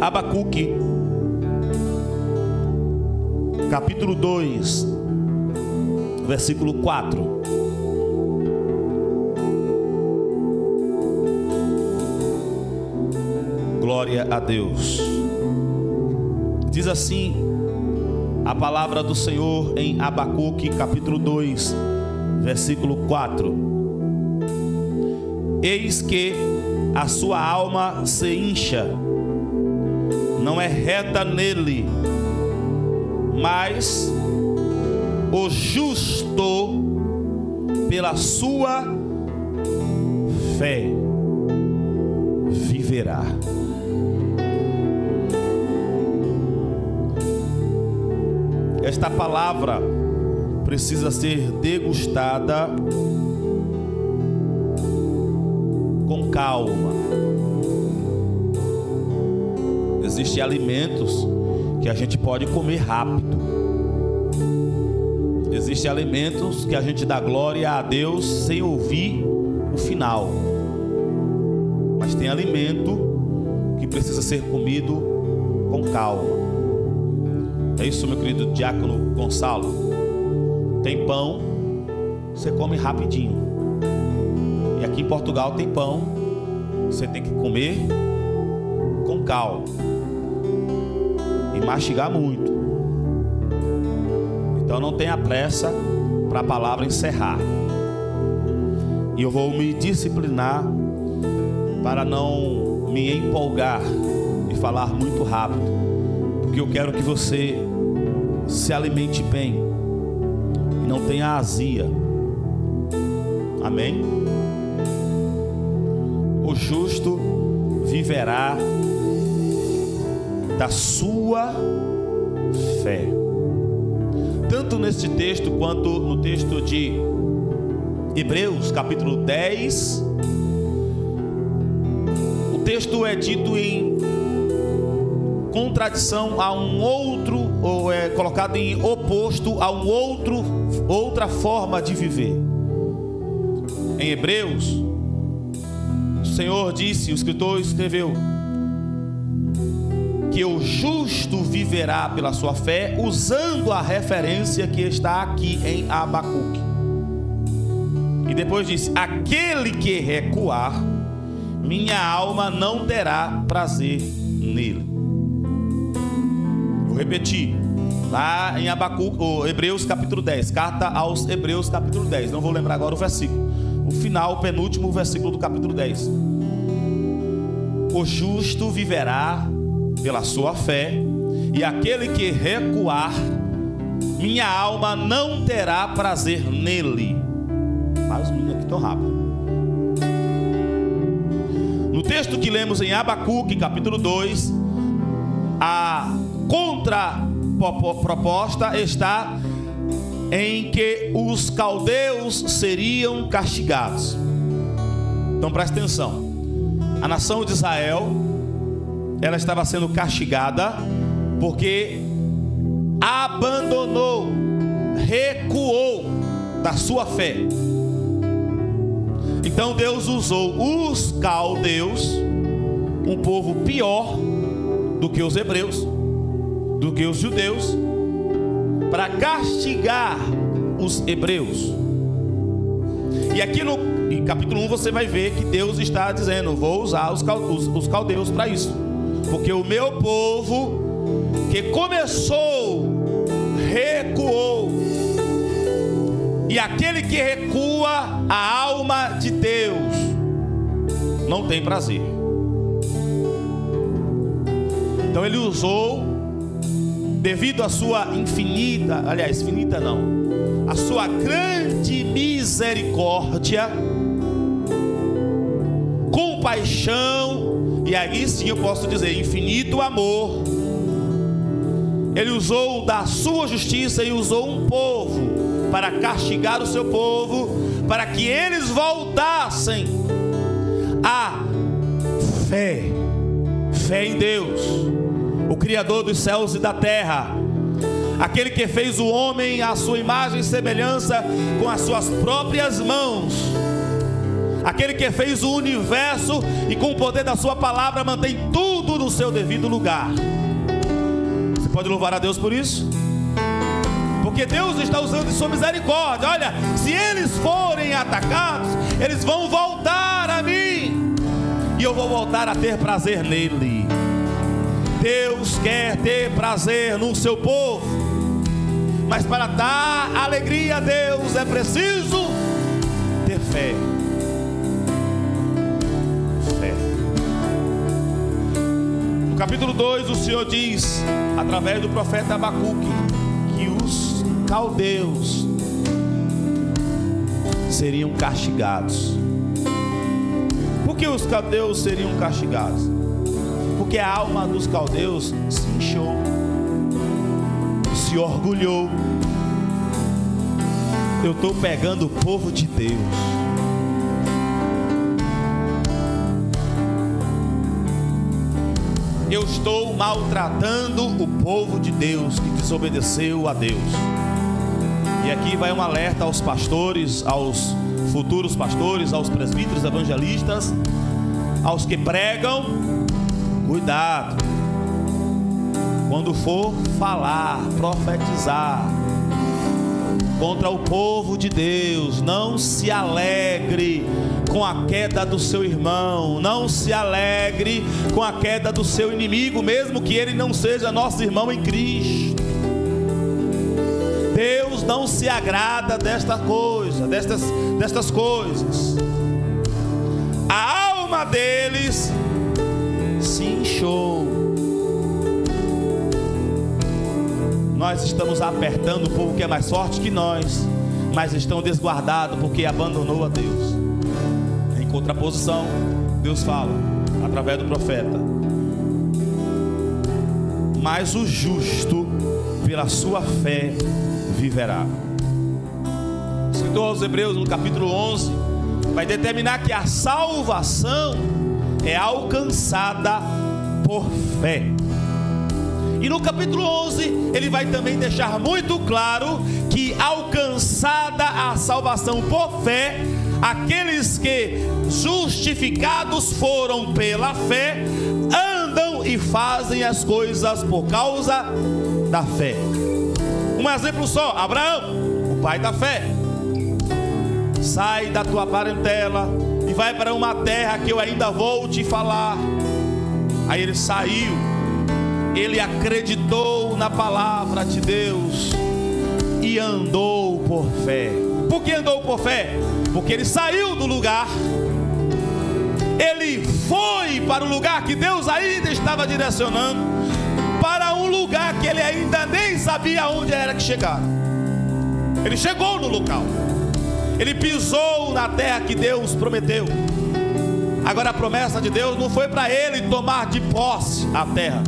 Abacuque, capítulo 2, versículo 4. Glória a Deus. Diz assim a palavra do Senhor em Abacuque, capítulo 2, versículo 4. Eis que a sua alma se incha, não é reta nele, mas o justo pela sua fé viverá. Esta palavra precisa ser degustada com calma. Existem alimentos que a gente pode comer rápido. Existem alimentos que a gente dá glória a Deus sem ouvir o final. Mas tem alimento que precisa ser comido com calma. É isso, meu querido diácono Gonçalo. Tem pão, você come rapidinho. E aqui em Portugal tem pão, você tem que comer com calma e mastigar muito. Então não tenha pressa para a palavra encerrar. E eu vou me disciplinar para não me empolgar e falar muito rápido, porque eu quero que você se alimente bem e não tenha azia. Amém? O justo viverá da sua fé. Tanto neste texto quanto no texto de Hebreus, capítulo 10, o texto é dito em contradição a um outro, ou é colocado em oposto a outra forma de viver. Em Hebreus, o Senhor disse, o escritor escreveu, que o justo viverá pela sua fé, usando a referência que está aqui em Abacuque. E depois disse: aquele que recuar, minha alma não terá prazer nele. Vou repetir, lá em Abacuque, Hebreus capítulo 10, carta aos Hebreus capítulo 10, não vou lembrar agora o versículo, o final, o penúltimo versículo do capítulo 10. O justo viverá pela sua fé, e aquele que recuar, minha alma não terá prazer nele. Mas os meninos aqui estão rápido. No texto que lemos em Abacuque, capítulo 2, a contraproposta está em que os caldeus seriam castigados. Então preste atenção. A nação de Israel, ela estava sendo castigada porque abandonou, recuou da sua fé. Então Deus usou os caldeus, um povo pior do que os hebreus, do que os judeus, para castigar os hebreus. E aqui no capítulo 1 você vai ver que Deus está dizendo: vou usar os caldeus para isso, porque o meu povo que começou, recuou. E aquele que recua, a alma de Deus não tem prazer. Então ele usou, devido à sua infinita, aliás, infinita não, a sua grande misericórdia, compaixão, e aí sim eu posso dizer infinito amor, ele usou da sua justiça e usou um povo para castigar o seu povo, para que eles voltassem à fé em Deus, o Criador dos céus e da terra, aquele que fez o homem à sua imagem e semelhança com as suas próprias mãos, aquele que fez o universo e com o poder da sua palavra mantém tudo tudo no seu devido lugar. Você pode louvar a Deus por isso? Porque Deus está usando de sua misericórdia. Olha, se eles forem atacados, eles vão voltar a mim, e eu vou voltar a ter prazer nele. Deus quer ter prazer no seu povo, mas para dar alegria a Deus é preciso ter fé. Fé. No capítulo 2, o Senhor diz, através do profeta Abacuque, que os caldeus seriam castigados. Por que os caldeus seriam castigados? Porque a alma dos caldeus se inchou, se orgulhou. Eu estou pegando o povo de Deus. Eu estou maltratando o povo de Deus que desobedeceu a Deus. E aqui vai um alerta aos pastores, aos futuros pastores, aos presbíteros, evangelistas, aos que pregam. Cuidado quando for falar, profetizar contra o povo de Deus. Não se alegre com a queda do seu irmão, não se alegre com a queda do seu inimigo, mesmo que ele não seja nosso irmão em Cristo. Deus não se agrada desta coisa, destas coisas. A alma deles se inchou. Nós estamos apertando o povo que é mais forte que nós, mas estão desguardados porque abandonou a Deus. Em contraposição, Deus fala através do profeta: mas o justo pela sua fé viverá. O escritor aos Hebreus, no capítulo 11, vai determinar que a salvação é alcançada por fé. E no capítulo 11 ele vai também deixar muito claro que, alcançada a salvação por fé, aqueles que justificados foram pela fé andam e fazem as coisas por causa da fé. Um exemplo só: Abraão, o pai da fé. Sai da tua parentela e vai para uma terra que eu ainda vou te falar. Aí ele saiu, ele acreditou na palavra de Deus e andou por fé. Por que andou por fé? Porque ele saiu do lugar, ele foi para o lugar que Deus ainda estava direcionando, para um lugar que ele ainda nem sabia onde era que chegava. Ele chegou no local, ele pisou na terra que Deus prometeu. Agora a promessa de Deus não foi para ele tomar de posse a terra.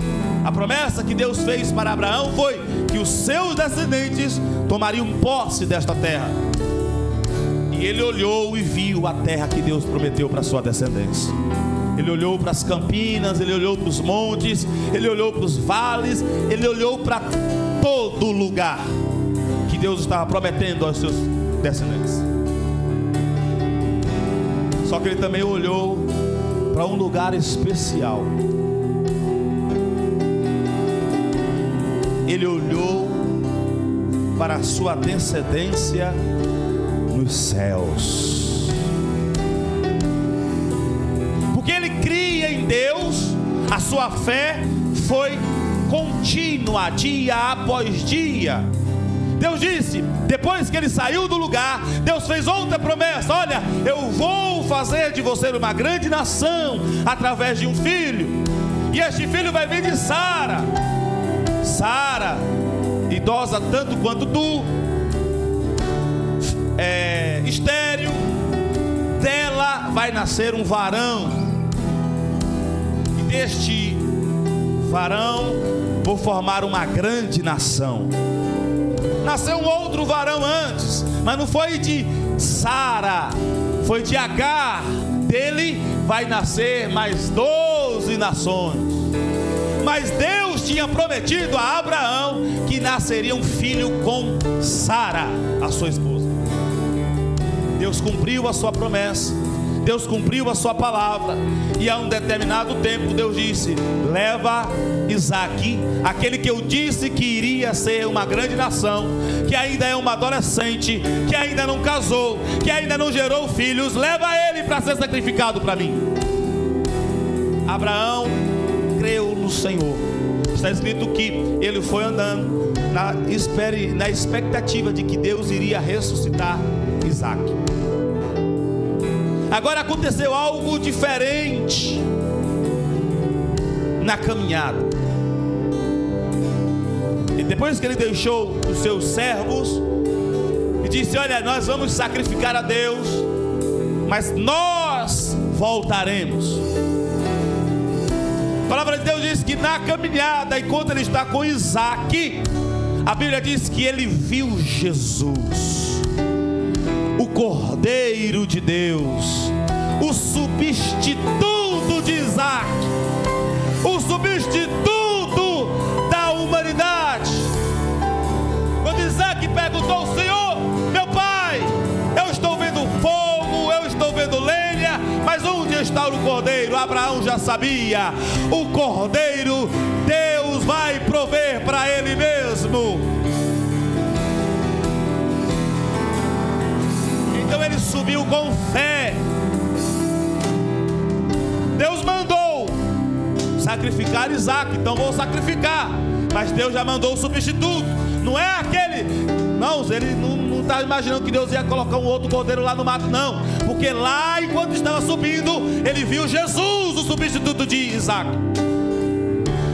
A promessa que Deus fez para Abraão foi que os seus descendentes tomariam posse desta terra. E ele olhou e viu a terra que Deus prometeu para a sua descendência. Ele olhou para as campinas, ele olhou para os montes, ele olhou para os vales, ele olhou para todo lugar que Deus estava prometendo aos seus descendentes. Só que ele também olhou para um lugar especial. Ele olhou para a sua descendência nos céus, porque ele cria em Deus. A sua fé foi contínua, dia após dia. Deus disse, depois que ele saiu do lugar, Deus fez outra promessa: olha, eu vou fazer de você uma grande nação através de um filho, e este filho vai vir de Sara. Sara, idosa tanto quanto tu, estéril, dela vai nascer um varão, e deste varão vou formar uma grande nação. Nasceu um outro varão antes, mas não foi de Sara, foi de Agar. Dele vai nascer mais 12 nações. Mas Deus tinha prometido a Abraão que nasceria um filho com Sara, a sua esposa. Deus cumpriu a sua promessa. Deus cumpriu a sua palavra, e a um determinado tempo Deus disse: leva Isaque, aquele que eu disse que iria ser uma grande nação, que ainda é uma adolescente, que ainda não casou, que ainda não gerou filhos, leva ele para ser sacrificado para mim. Abraão creu no Senhor. Está escrito que ele foi andando na expectativa de que Deus iria ressuscitar Isaque. Agora aconteceu algo diferente na caminhada. E depois que ele deixou os seus servos e disse: olha, nós vamos sacrificar a Deus, mas nós voltaremos. A palavra de Deus diz que na caminhada, enquanto ele está com Isaque, a Bíblia diz que ele viu Jesus, o Cordeiro de Deus, o substituto de Isaque, o substituto da humanidade. Quando Isaque perguntou ao Senhor: meu pai, eu estou vendo fogo, eu estou vendo lenha, mas onde está o Cordeiro? Abraão já sabia: o Cordeiro Deus vai prover para ele mesmo. Então ele subiu com fé. Deus mandou sacrificar Isaque, então vou sacrificar, mas Deus já mandou o substituto. Não é aquele, irmãos, ele não está imaginando que Deus ia colocar um outro cordeiro lá no mato, não, porque lá, enquanto estava subindo, ele viu Jesus, o substituto de Isaque.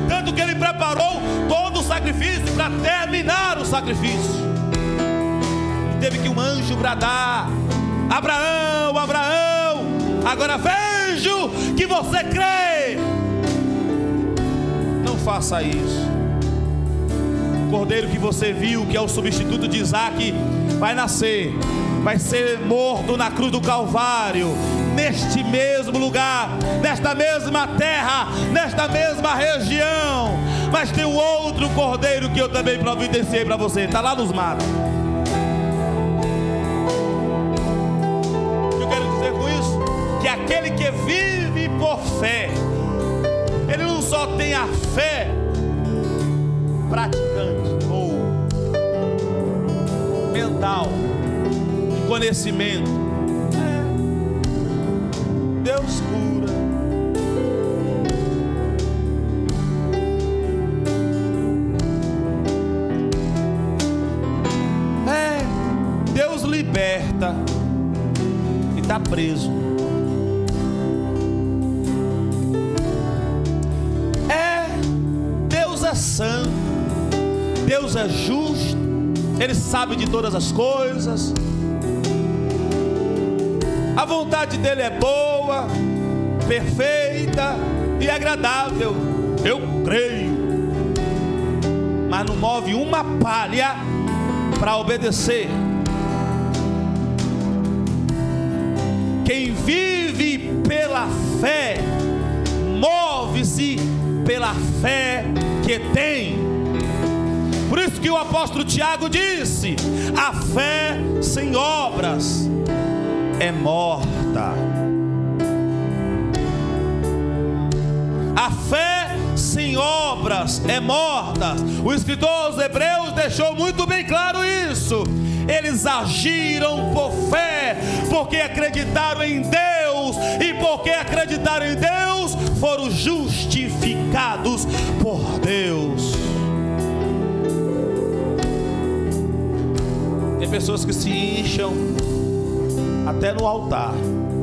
Tanto que ele preparou todo o sacrifício para terminar o sacrifício. E teve que um anjo bradar: Abraão, Abraão, agora vejo que você crê. Não faça isso. O cordeiro que você viu, que é o substituto de Isaque, vai nascer, vai ser morto na cruz do Calvário, neste mesmo lugar, nesta mesma terra, nesta mesma região. Mas tem um outro cordeiro que eu também providenciei para você, está lá nos matos. O que eu quero dizer com isso? Que aquele que vive por fé, ele não só tem a fé praticante ou mental, de conhecimento. Deus cura, Deus liberta e está preso. Deus é santo, Deus é justo, Ele sabe de todas as coisas, a vontade dEle é boa, perfeita e agradável. Eu creio, mas não move uma palha para obedecer. Quem vive pela fé, move-se pela fé que tem. Por isso que o apóstolo Tiago disse: a fé sem obras é morta. A fé sem obras é morta. O escritor aos Hebreus deixou muito bem claro isso. Eles agiram por fé, porque acreditaram em Deus, e porque acreditaram em Deus, foram justificados por Deus. Tem pessoas que se incham até no altar: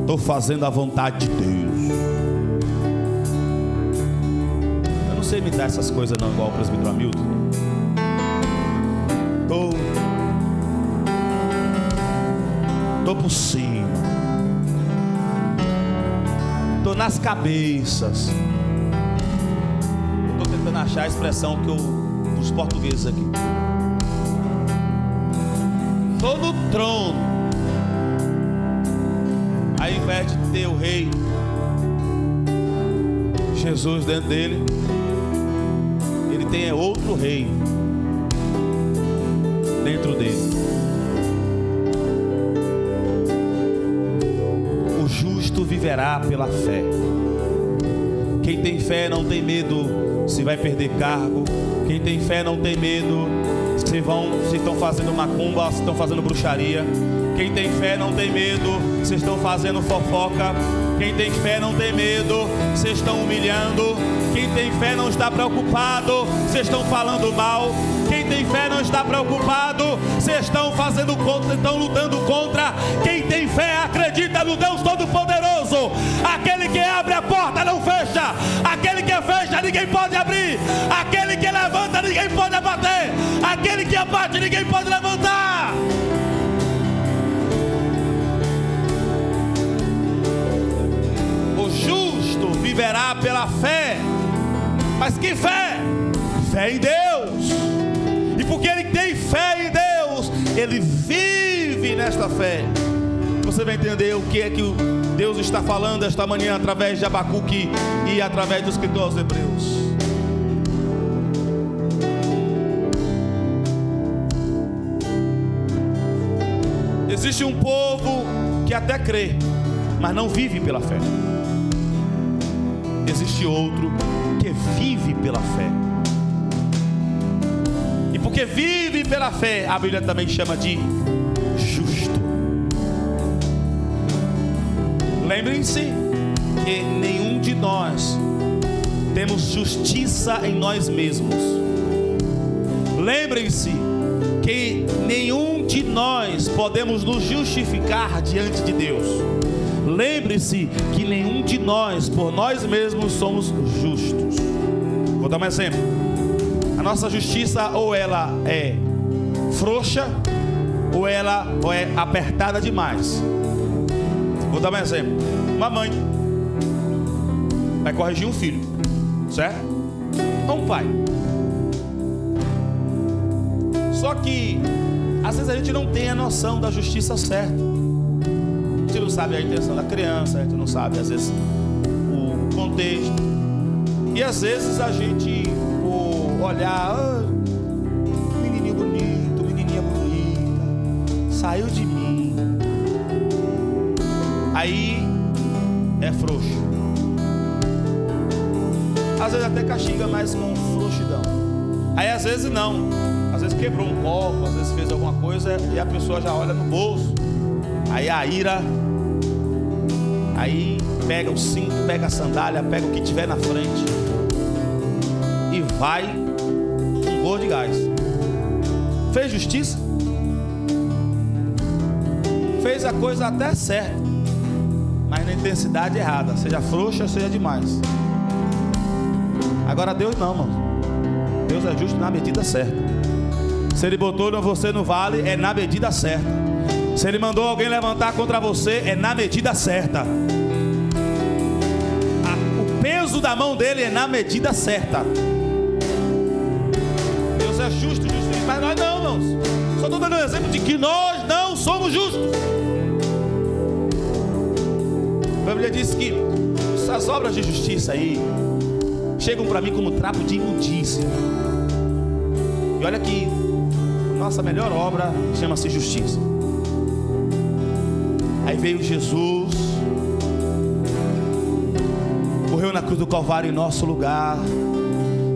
estou fazendo a vontade de Deus. Eu não sei imitar essas coisas não, igual o presbítero Hamilton. Estou por cima, estou nas cabeças. Estou tentando achar a expressão que os portugueses aqui. Estou no trono. Aí, ao invés de ter o rei Jesus dentro dele, ele tem outro rei dentro dele. O justo viverá pela fé. Quem tem fé não tem medo se vai perder cargo. Quem tem fé não tem medo se estão fazendo macumba, se estão fazendo bruxaria. Quem tem fé não tem medo se estão fazendo fofoca. Quem tem fé não tem medo se estão humilhando. Quem tem fé não está preocupado se estão falando mal. Quem tem fé não está preocupado se estão fazendo contra, estão lutando contra. Quem tem fé acredita no Deus Todo-Poderoso. Aquele que abre a porta não fecha. Aquele que fecha ninguém pode abrir. Aquele que levanta ninguém pode abater. Aquele que abate ninguém pode levantar. O justo viverá pela fé. Mas que fé? Fé em Deus. E porque ele tem fé em Deus, ele vive nesta fé. Você vai entender o que é que Deus está falando esta manhã através de Abacuque e através do escritor aos Hebreus. Existe um povo que até crê, mas não vive pela fé. Existe outro que vive pela fé. E porque vive pela fé, a Bíblia também chama de justo. Lembrem-se que nenhum de nós temos justiça em nós mesmos. Lembrem-se que nenhum de nós podemos nos justificar diante de Deus. Lembre-se que nenhum de nós, por nós mesmos, somos justos. Vou dar um exemplo. A nossa justiça ou ela é frouxa ou ela é apertada demais. Vou dar um exemplo. Uma mãe vai corrigir um filho, certo? Ou um pai. Só que às vezes a gente não tem a noção da justiça certa. A gente não sabe a intenção da criança, a gente não sabe às vezes o contexto. E às vezes a gente, por olhar, menininho bonito, menininha bonita, saiu de mim, aí é frouxo. Às vezes até castiga, mas com frouxidão. Aí às vezes não. Às vezes quebrou um copo, às vezes fez alguma coisa e a pessoa já olha no bolso. Aí a ira, aí pega o cinto, pega a sandália, pega o que tiver na frente e vai com gol de gás. Fez justiça? Fez a coisa até certa, mas na intensidade errada, seja frouxa, seja demais. Agora Deus não, mano. Deus é justo na medida certa. Se Ele botou você no vale, é na medida certa. Se Ele mandou alguém levantar contra você, é na medida certa. O peso da mão dele é na medida certa. Deus é justo, mas nós não, irmãos. Só estou dando um exemplo de que nós não somos justos. A Bíblia diz que essas obras de justiça aí chegam para mim como trapo de imundícia. E olha que nossa melhor obra chama-se justiça. Aí veio Jesus, morreu na cruz do Calvário em nosso lugar,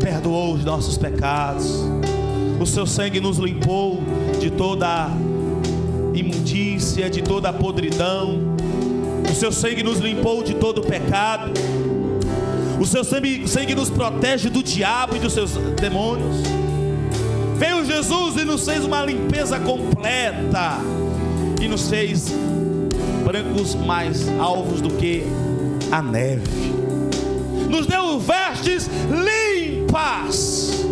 perdoou os nossos pecados, o seu sangue nos limpou de toda imundícia, de toda podridão, o seu sangue nos limpou de todo pecado, o seu sangue nos protege do diabo e dos seus demônios. Veio Jesus e nos fez uma limpeza completa e nos fez brancos mais alvos do que a neve. Nos deu vestes limpas.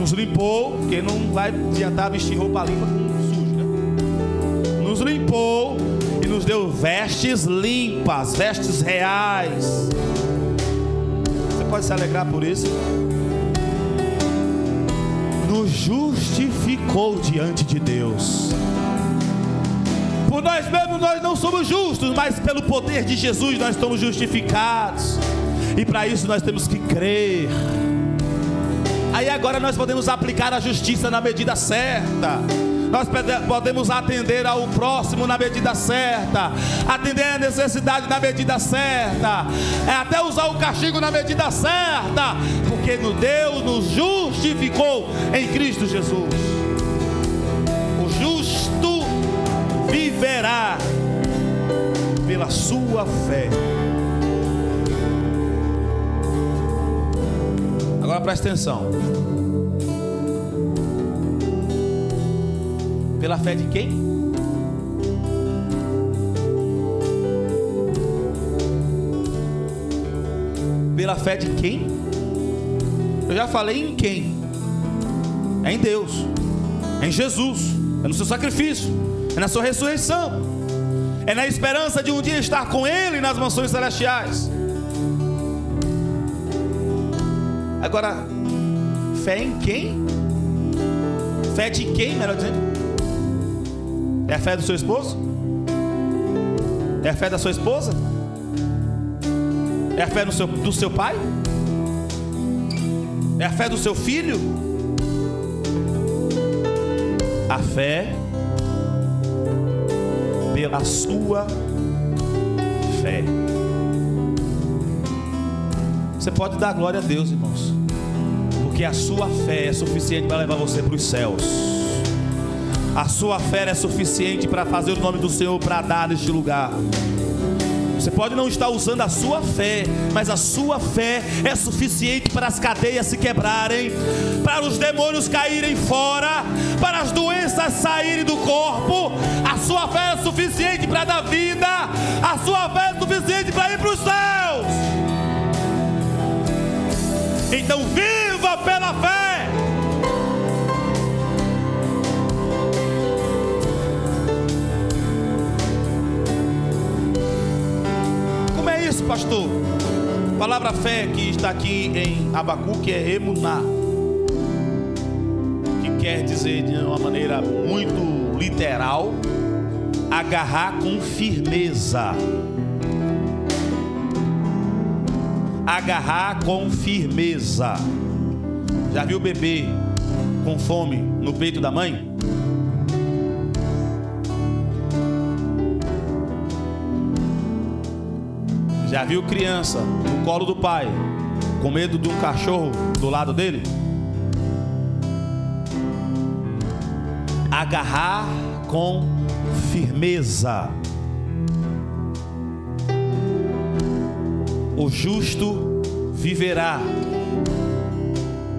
Nos limpou, porque não vai adiantar vestir roupa limpa com sujo, né? Nos limpou e nos deu vestes limpas, vestes reais. Você pode se alegrar por isso? Nos justificou diante de Deus. Por nós mesmos nós não somos justos, mas pelo poder de Jesus nós estamos justificados. E para isso nós temos que crer. Aí agora nós podemos aplicar a justiça na medida certa. Nós podemos atender ao próximo na medida certa, atender a necessidade na medida certa, até usar o castigo na medida certa, porque Deus nos justificou em Cristo Jesus. O justo viverá pela sua fé. Agora presta atenção. Pela fé de quem? Pela fé de quem? Eu já falei em quem? É em Deus, é em Jesus, é no seu sacrifício, é na sua ressurreição, é na esperança de um dia estar com Ele nas mansões celestiais. Agora, fé em quem? Fé de quem, melhor dizendo? É a fé do seu esposo? É a fé da sua esposa? É a fé do seu pai? É a fé do seu filho? A fé pela sua fé. Você pode dar glória a Deus, irmãos, porque a sua fé é suficiente para levar você para os céus. A sua fé é suficiente para fazer o nome do Senhor bradar neste lugar. Você pode não estar usando a sua fé, mas a sua fé é suficiente para as cadeias se quebrarem, para os demônios caírem fora, para as doenças saírem do corpo. A sua fé é suficiente para dar vida. A sua fé é suficiente para ir para os céus. Então viva pela fé. Como é isso, pastor? A palavra fé que está aqui em Abacuque é emuná, que quer dizer de uma maneira muito literal, agarrar com firmeza. Agarrar com firmeza. Já viu o bebê com fome no peito da mãe? Já viu criança no colo do pai com medo de um cachorro do lado dele? Agarrar com firmeza. O justo viverá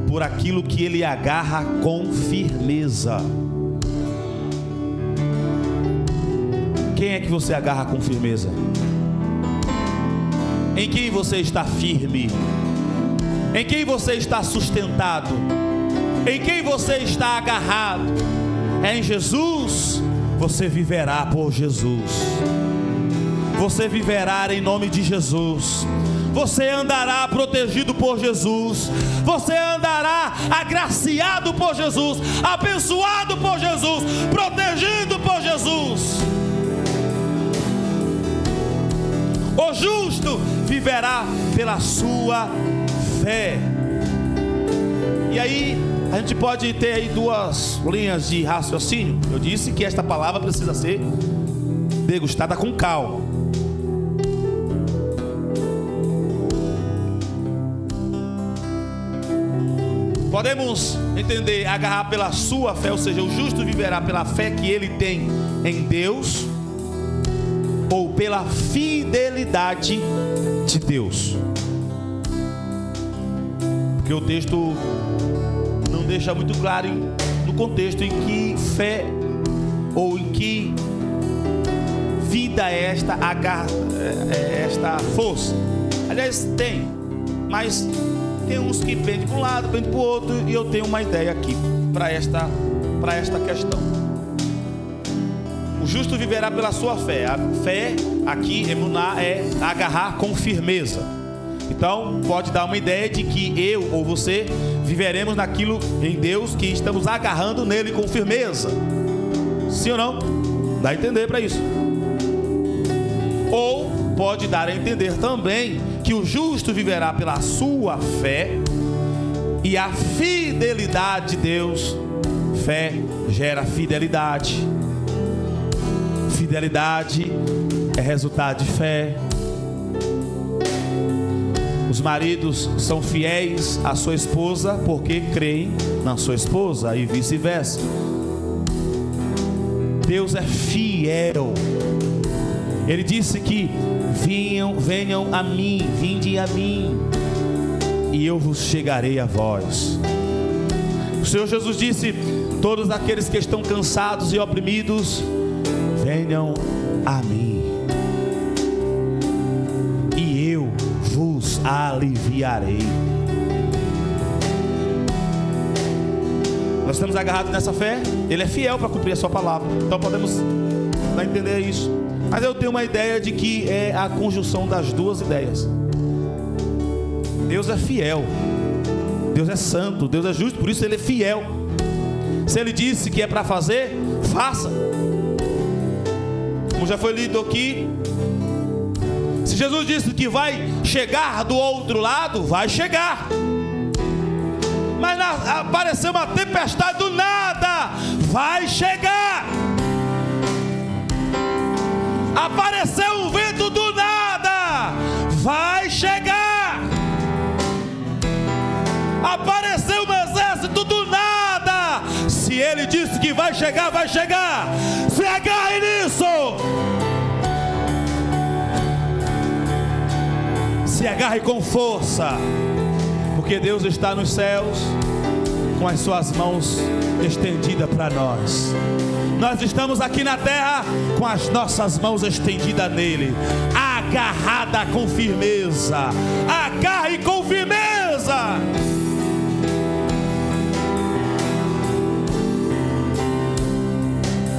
por aquilo que ele agarra com firmeza. Quem é que você agarra com firmeza? Em quem você está firme? Em quem você está sustentado? Em quem você está agarrado? É em Jesus. Você viverá por Jesus. Você viverá em nome de Jesus. Você andará protegido por Jesus. Você andará agraciado por Jesus, abençoado por Jesus, protegido por Jesus. O justo viverá pela sua fé. E aí a gente pode ter aí duas linhas de raciocínio. Eu disse que esta palavra precisa ser degustada com calma. Podemos entender agarrar pela sua fé, ou seja, o justo viverá pela fé que ele tem em Deus, ou pela fidelidade de Deus. Porque o texto não deixa muito claro no contexto em que fé ou em que vida é esta força. Aliás, tem, mas tem uns que pendem para um lado, pendem para o outro, e eu tenho uma ideia aqui para esta questão. O justo viverá pela sua fé. A fé aqui, emuná, é agarrar com firmeza. Então pode dar uma ideia de que eu ou você viveremos naquilo em Deus que estamos agarrando nele com firmeza. Sim ou não? Dá a entender para isso. Ou pode dar a entender também que o justo viverá pela sua fé, e a fidelidade de Deus Fé gera fidelidade. Fidelidade é resultado de fé. Os maridos são fiéis à sua esposa porque creem na sua esposa e vice-versa. Deus é fiel. Ele disse que venham a mim, vinde a mim, e eu vos chegarei a vós. O Senhor Jesus disse: todos aqueles que estão cansados e oprimidos, venham a mim, e eu vos aliviarei. Nós estamos agarrados nessa fé. Ele é fiel para cumprir a sua palavra. Então podemos dar a entender isso. Mas eu tenho uma ideia de que é a conjunção das duas ideias. Deus é fiel, Deus é santo, Deus é justo, por isso Ele é fiel. Se Ele disse que é para fazer, faça. Como já foi lido aqui, se Jesus disse que vai chegar do outro lado, vai chegar. Mas apareceu uma tempestade do nada, vai chegar. Apareceu um vento do nada, vai chegar. Apareceu um exército do nada. Se Ele disse que vai chegar, vai chegar. Se agarre nisso. Se agarre com força, porque Deus está nos céus com as suas mãos estendidas para nós. Nós estamos aqui na terra com as nossas mãos estendidas nele, agarrada com firmeza. Agarre com firmeza.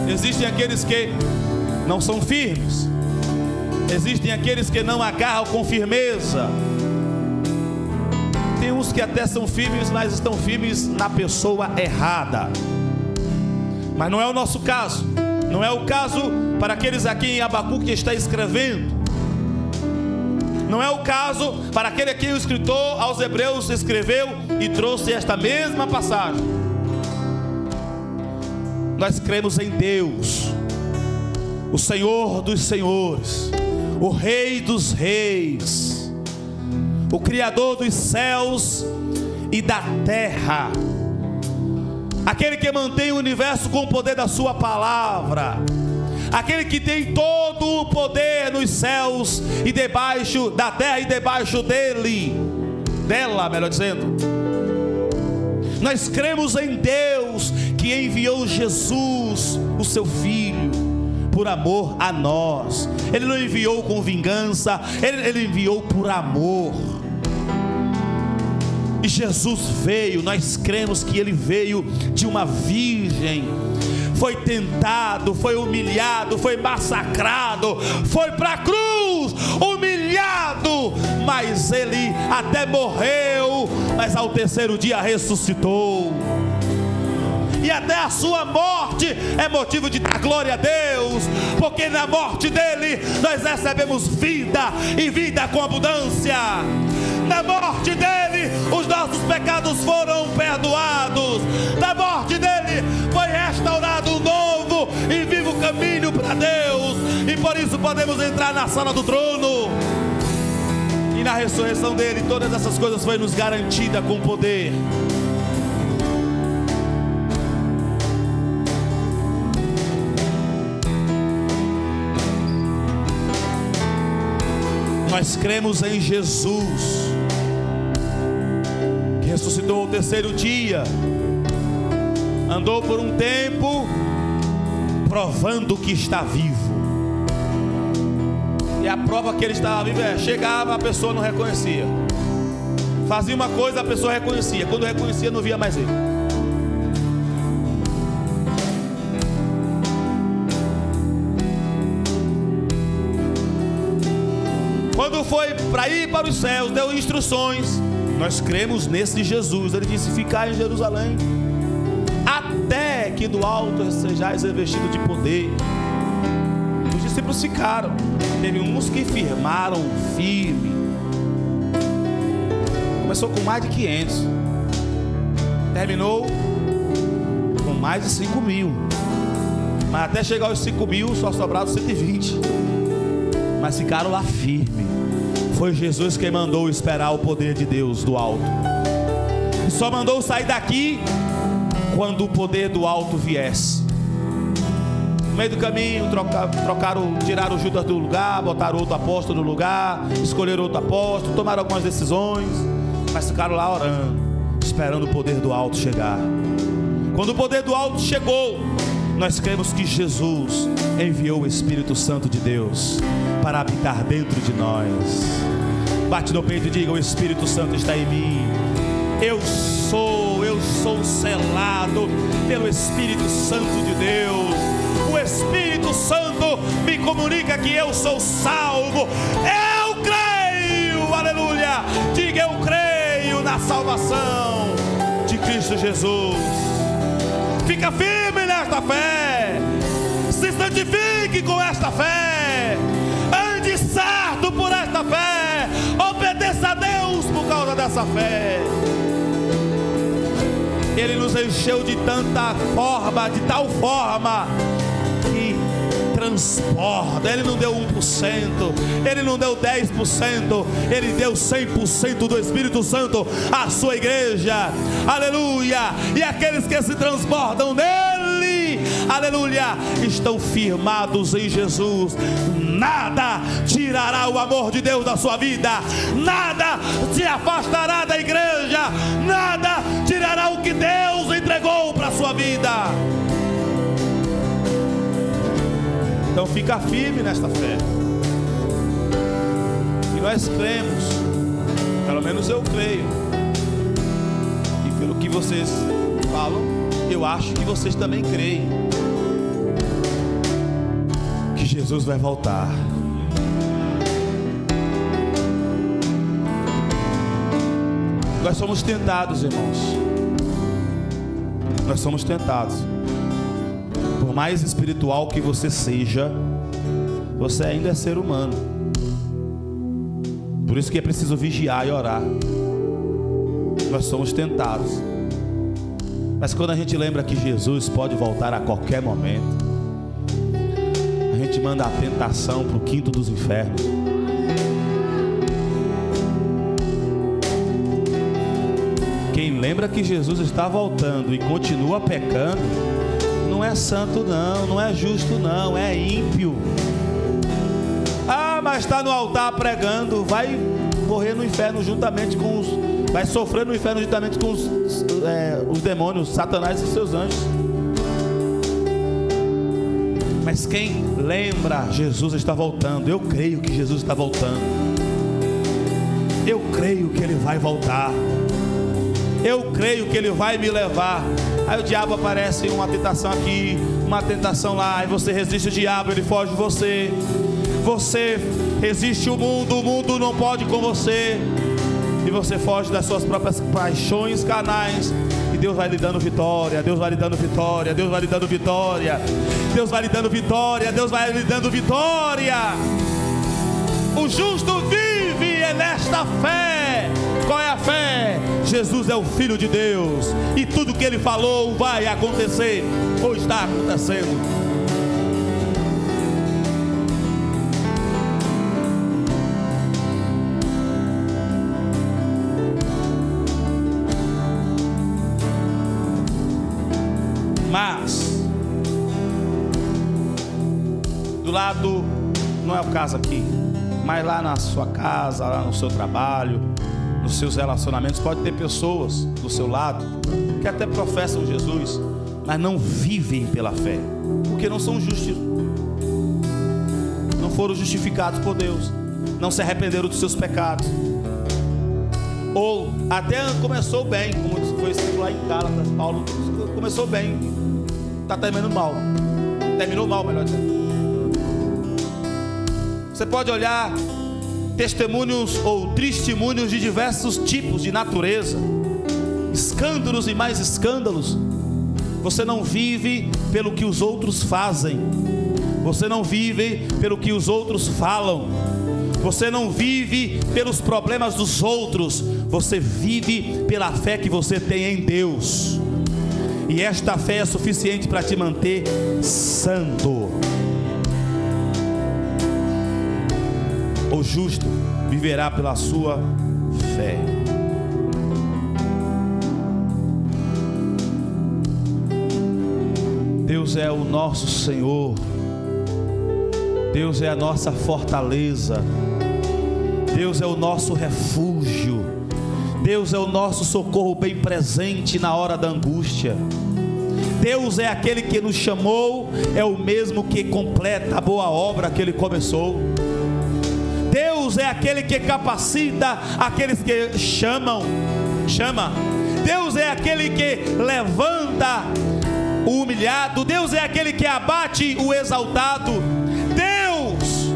Existem aqueles que não são firmes. Existem aqueles que não agarram com firmeza. Tem uns que até são firmes, mas estão firmes na pessoa errada. Mas não é o nosso caso. Não é o caso para aqueles aqui em Abacuque que está escrevendo. Não é o caso para aquele que o escritor aos Hebreus escreveu e trouxe esta mesma passagem. Nós cremos em Deus, o Senhor dos senhores, o Rei dos reis, o Criador dos céus e da terra, aquele que mantém o universo com o poder da sua palavra, aquele que tem todo o poder nos céus e debaixo da terra e debaixo dela, melhor dizendo. Nós cremos em Deus que enviou Jesus, o seu Filho, por amor a nós. Ele não enviou com vingança, Ele enviou por amor. E Jesus veio, nós cremos que Ele veio de uma virgem, foi tentado, foi humilhado, foi massacrado, foi para a cruz, humilhado, mas Ele até morreu, mas ao terceiro dia ressuscitou. E até a sua morte é motivo de dar glória a Deus, porque na morte dele nós recebemos vida, e vida com abundância. Na morte dele os nossos pecados foram perdoados. Na morte dele foi restaurado um novo e vivo caminho para Deus, e por isso podemos entrar na sala do trono. E na ressurreição dele todas essas coisas foi nos garantida com poder. Nós cremos em Jesus, que ressuscitou ao terceiro dia, andou por um tempo provando que está vivo. E a prova que ele estava vivo chegava, a pessoa não reconhecia. Fazia uma coisa, a pessoa reconhecia. Quando reconhecia, não via mais ele. Quando foi para ir para os céus, deu instruções. Nós cremos nesse Jesus. Ele disse: ficai em Jerusalém, até que do alto sejais revestidos de poder. Os discípulos ficaram. Teve uns que firmaram firme. Começou com mais de 500. Terminou com mais de 5.000. Mas até chegar aos 5.000 só sobraram 120. Mas ficaram lá firme. Foi Jesus quem mandou esperar o poder de Deus do alto. E só mandou sair daqui quando o poder do alto viesse. No meio do caminho tiraram Judas do lugar, botaram outro apóstolo no lugar, escolheram outro apóstolo, tomaram algumas decisões, mas ficaram lá orando, esperando o poder do alto chegar. Quando o poder do alto chegou, nós cremos que Jesus enviou o Espírito Santo de Deus para habitar dentro de nós. Bate no peito e diga: o Espírito Santo está em mim. Eu sou selado pelo Espírito Santo de Deus. O Espírito Santo me comunica que eu sou salvo. Eu creio, aleluia. Diga: eu creio na salvação de Cristo Jesus. Fica firme nesta fé. Se santifique com esta fé. Ande certo por esta fé. Obedeça a Deus por causa dessa fé. Ele nos encheu de tanta forma, de tal forma que transborda. Ele não deu 1%, Ele não deu 10%, Ele deu 100% do Espírito Santo à sua igreja, aleluia. E aqueles que se transbordam nele, aleluia, estão firmados em Jesus. Nada tirará o amor de Deus da sua vida, nada te afastará da igreja, nada tirará o que Deus entregou para a sua vida. Então fica firme nesta fé. E nós cremos, pelo menos eu creio, e pelo que vocês falam, eu acho que vocês também creem, que Jesus vai voltar. Nós somos tentados, irmãos. Nós somos tentados. Por mais espiritual que você seja, você ainda é ser humano. Por isso que é preciso vigiar e orar. Nós somos tentados. Mas quando a gente lembra que Jesus pode voltar a qualquer momento, a gente manda a tentação para o quinto dos infernos. Quem lembra que Jesus está voltando e continua pecando, não é santo não, não é justo não, é ímpio. Ah, mas está no altar pregando, vai morrer no inferno juntamente com os... vai sofrer no inferno juntamente com os demônios, Satanás e seus anjos. Mas quem lembra, Jesus está voltando. Eu creio que Jesus está voltando. Eu creio que Ele vai voltar. Eu creio que Ele vai me levar. Aí o diabo aparece, uma tentação aqui, uma tentação lá, e você resiste o diabo, ele foge de você. Você resiste o mundo não pode com você. E você foge das suas próprias paixões carnais. E Deus vai lhe dando vitória, Deus vai lhe dando vitória, Deus vai lhe dando vitória, Deus vai lhe dando vitória, Deus vai lhe dando vitória. O justo vive nesta fé. Qual é a fé? Jesus é o Filho de Deus, e tudo que Ele falou vai acontecer, ou está acontecendo. Mas do lado, não é o caso aqui, mas lá na sua casa, lá no seu trabalho, nos seus relacionamentos, pode ter pessoas do seu lado que até professam Jesus, mas não vivem pela fé, porque não são justos, não foram justificados por Deus, não se arrependeram dos seus pecados, ou até começou bem, como foi escrito lá em Gálatas. Paulo começou bem, está terminando mal, terminou mal, melhor dizendo. Você pode olhar testemunhos ou testemunhos de diversos tipos de natureza, escândalos e mais escândalos. Você não vive pelo que os outros fazem, você não vive pelo que os outros falam, você não vive pelos problemas dos outros, você vive pela fé que você tem em Deus. E esta fé é suficiente para te manter santo. O justo viverá pela sua fé. Deus é o nosso Senhor. Deus é a nossa fortaleza. Deus é o nosso refúgio. Deus é o nosso socorro bem presente na hora da angústia. Deus é aquele que nos chamou, é o mesmo que completa a boa obra que Ele começou. Deus é aquele que capacita aqueles que chama. Deus é aquele que levanta o humilhado. Deus é aquele que abate o exaltado. Deus,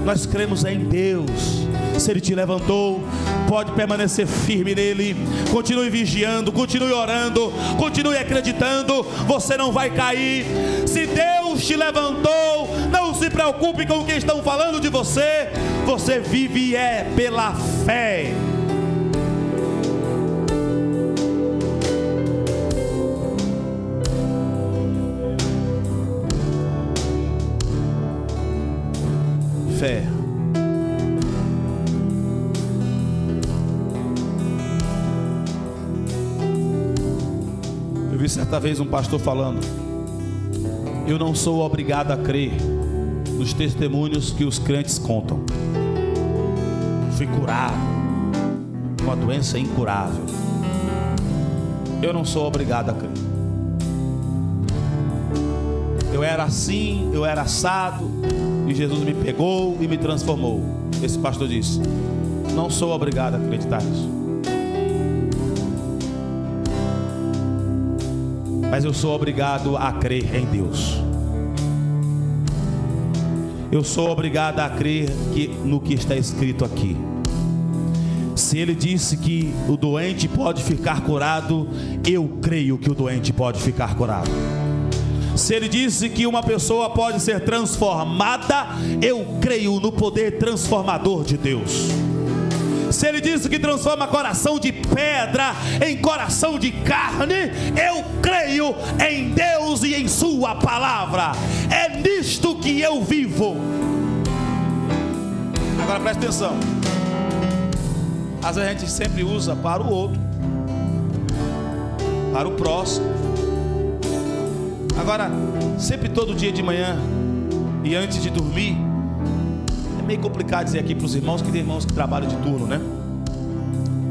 nós cremos em Deus. Se Ele te levantou, pode permanecer firme nele. Continue vigiando, continue orando, continue acreditando. Você não vai cair. Se Deus te levantou, não se preocupe com o que estão falando de você. Você vive pela fé. Fé. Eu vi certa vez um pastor falando: eu não sou obrigado a crer nos testemunhos que os crentes contam. Fui curado, uma doença incurável. Eu não sou obrigado a crer. Eu era assim, eu era assado, e Jesus me pegou e me transformou. Esse pastor disse: não sou obrigado a acreditar nisso, mas eu sou obrigado a crer em Deus. Eu sou obrigado a crer no que está escrito aqui. Se Ele disse que o doente pode ficar curado, eu creio que o doente pode ficar curado. Se Ele disse que uma pessoa pode ser transformada, eu creio no poder transformador de Deus. Se Ele disse que transforma coração de pedra em coração de carne, eu creio em Deus e em Sua palavra. É nisto que eu vivo. Agora preste atenção. Às vezes a gente sempre usa para o outro, para o próximo. Agora, sempre todo dia de manhã e antes de dormir, é meio complicado dizer aqui para os irmãos, que tem irmãos que trabalham de turno, né?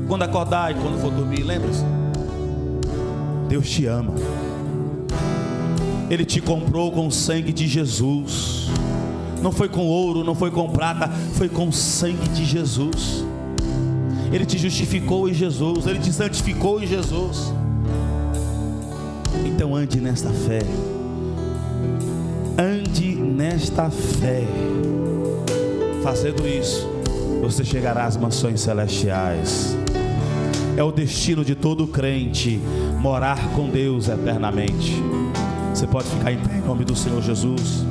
Quando acordar e quando for dormir, lembre-se: Deus te ama. Ele te comprou com o sangue de Jesus. Não foi com ouro, não foi com prata, foi com o sangue de Jesus. Ele te justificou em Jesus, Ele te santificou em Jesus. Então ande nesta fé. Ande nesta fé. Fazendo isso, você chegará às mansões celestiais. É o destino de todo crente morar com Deus eternamente. Você pode ficar em pé em nome do Senhor Jesus.